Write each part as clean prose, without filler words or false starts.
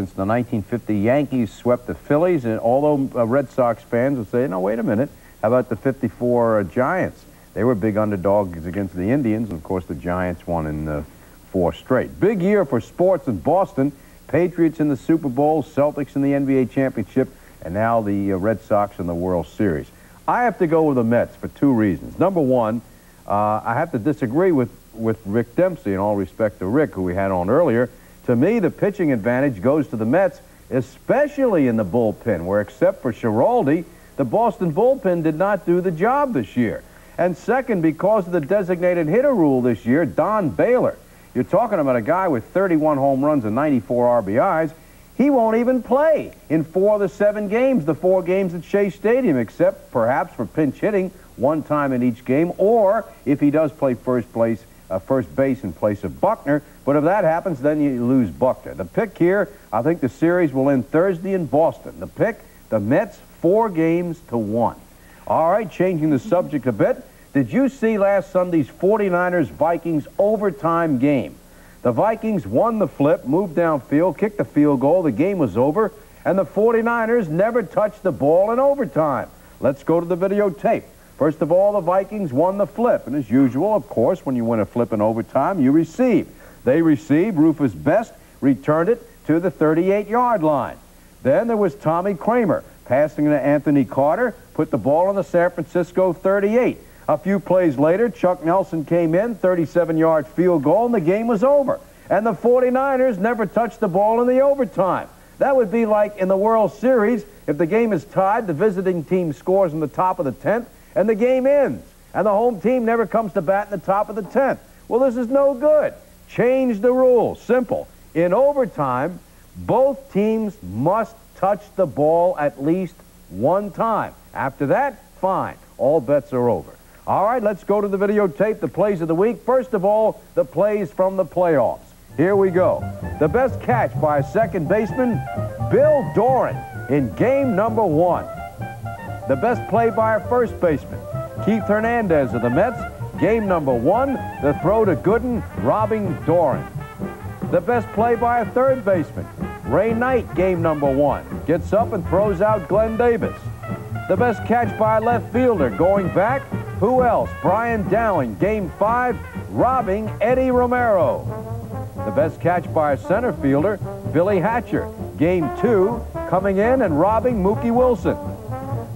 since the 1950 Yankees swept the Phillies, and although Red Sox fans would say, no, wait a minute, how about the 54 Giants? They were big underdogs against the Indians, and of course the Giants won in 4 straight. Big year for sports in Boston. Patriots in the Super Bowl, Celtics in the NBA championship, and now the Red Sox in the World Series. I have to go with the Mets for 2 reasons. Number one, I have to disagree with Rick Dempsey, in all respect to Rick, who we had on earlier. To me, the pitching advantage goes to the Mets, especially in the bullpen, where except for Schiraldi, the Boston bullpen did not do the job this year. And second, because of the designated hitter rule this year, Don Baylor, you're talking about a guy with 31 home runs and 94 RBIs, he won't even play in 4 of the 7 games, the 4 games at Shea Stadium, except perhaps for pinch hitting 1 time in each game, or if he does play first base in place of Buckner. But if that happens, then you lose Buckner. The pick here, I think the series will end Thursday in Boston. The pick, the Mets, 4-1. All right, changing the subject a bit. Did you see last Sunday's 49ers-Vikings overtime game? The Vikings won the flip, moved downfield, kicked the field goal, the game was over, and the 49ers never touched the ball in overtime. Let's go to the videotape. First of all, the Vikings won the flip, and as usual, of course, when you win a flip in overtime, you receive. They received. Rufus Best returned it to the 38-yard line. Then there was Tommy Kramer passing to Anthony Carter, put the ball on the San Francisco 38. A few plays later, Chuck Nelson came in, 37-yard field goal, and the game was over. And the 49ers never touched the ball in the overtime. That would be like in the World Series, if the game is tied, the visiting team scores in the top of the 10th, and the game ends. And the home team never comes to bat in the top of the 10th. Well, this is no good. Change the rules. Simple. In overtime, both teams must touch the ball at least 1 time. After that, fine. All bets are over. All right, let's go to the videotape, the plays of the week. First of all, the plays from the playoffs. Here we go. The best catch by a second baseman, Bill Doran, in game number 1. The best play by a first baseman, Keith Hernandez of the Mets, game number 1, the throw to Gooden, robbing Doran. The best play by a third baseman, Ray Knight, game number 1, gets up and throws out Glenn Davis. The best catch by a left fielder, going back, who else? Brian Dowling, game 5, robbing Eddie Romero. The best catch by a center fielder, Billy Hatcher, game 2, coming in and robbing Mookie Wilson.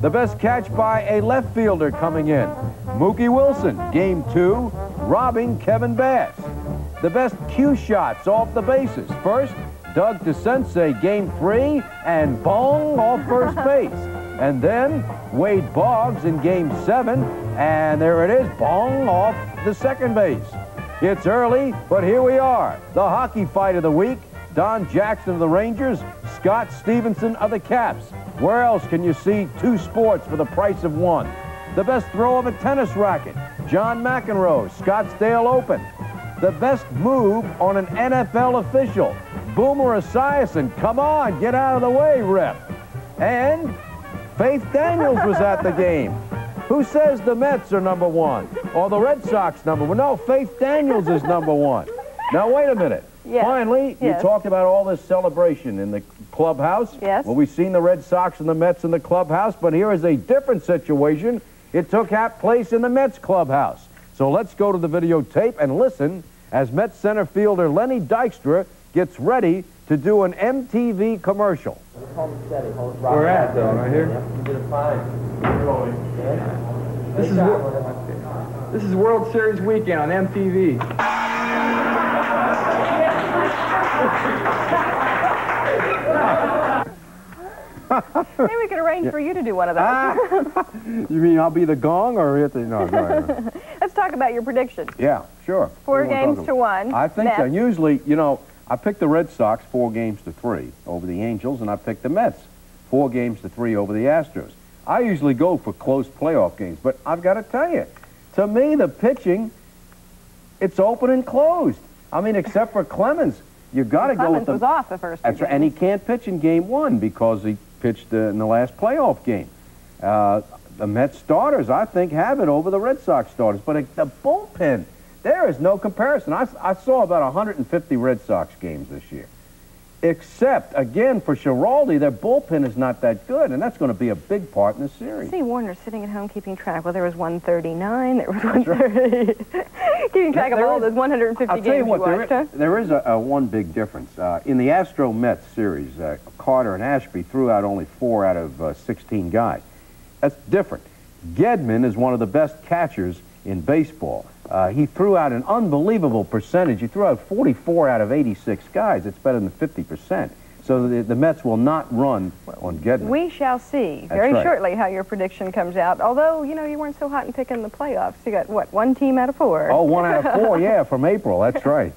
The best catch by a left fielder coming in, Mookie Wilson, game 2, robbing Kevin Bass. The best cue shots off the bases. First, Doug DeCinces, game 3, and bong off first base. And then Wade Boggs in game 7, and there it is, bong off the second base. It's early, but here we are. The hockey fight of the week, Don Jackson of the Rangers, Scott Stevenson of the Caps. Where else can you see 2 sports for the price of 1? The best throw of a tennis racket, John McEnroe, Scottsdale Open. The best move on an NFL official, Boomer Esiason. Come on, get out of the way, ref. And Faith Daniels was at the game. Who says the Mets are number 1? Or the Red Sox number 1? No, Faith Daniels is number 1. Now, wait a minute. Yes. Finally, yes. You talked about all this celebration in the clubhouse. Yes. Well, we've seen the Red Sox and the Mets in the clubhouse, but here is a different situation. It took place in the Mets clubhouse. So let's go to the videotape and listen as Mets center fielder Lenny Dykstra gets ready to do an MTV commercial. We're at, though, right here. You did it fine. This is World Series weekend on MTV. Maybe we could arrange for you to do one of those. You mean I'll be the gong or hit the... No, no. Let's talk about your prediction. Yeah, sure. 4 games to 1. I think Mets. so. Usually, you know, I picked the Red Sox 4-3 over the Angels, and I picked the Mets 4-3 over the Astros. I usually go for close playoff games, but I've got to tell you, to me, the pitching, it's open and closed. I mean, except for Clemens. You've got to go with Clemens was off the first 2 games. And he can't pitch in game 1 because he pitched in the last playoff game. The Mets starters, I think, have it over the Red Sox starters. But the bullpen, there is no comparison. I saw about 150 Red Sox games this year. Except, again, for Schiraldi, their bullpen is not that good, and that's going to be a big part in the series. See Warner sitting at home keeping track. Well, there was 139, there was 130. Keeping track of all those 150 I'll games tell you what, watched, huh? there is one big difference. In the Astro-Mets series, Carter and Ashby threw out only 4 out of 16 guys. That's different. Gedman is one of the best catchers in baseball. He threw out an unbelievable percentage. He threw out 44 out of 86 guys. It's better than 50%. So the Mets will not run on Gedman. We shall see very shortly how your prediction comes out. Although, you know, you weren't so hot in picking the playoffs. You got, what, 1 team out of 4? Oh, 1 out of 4, yeah, from April. That's right.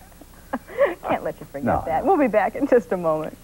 Can't let you forget that. We'll be back in just a moment.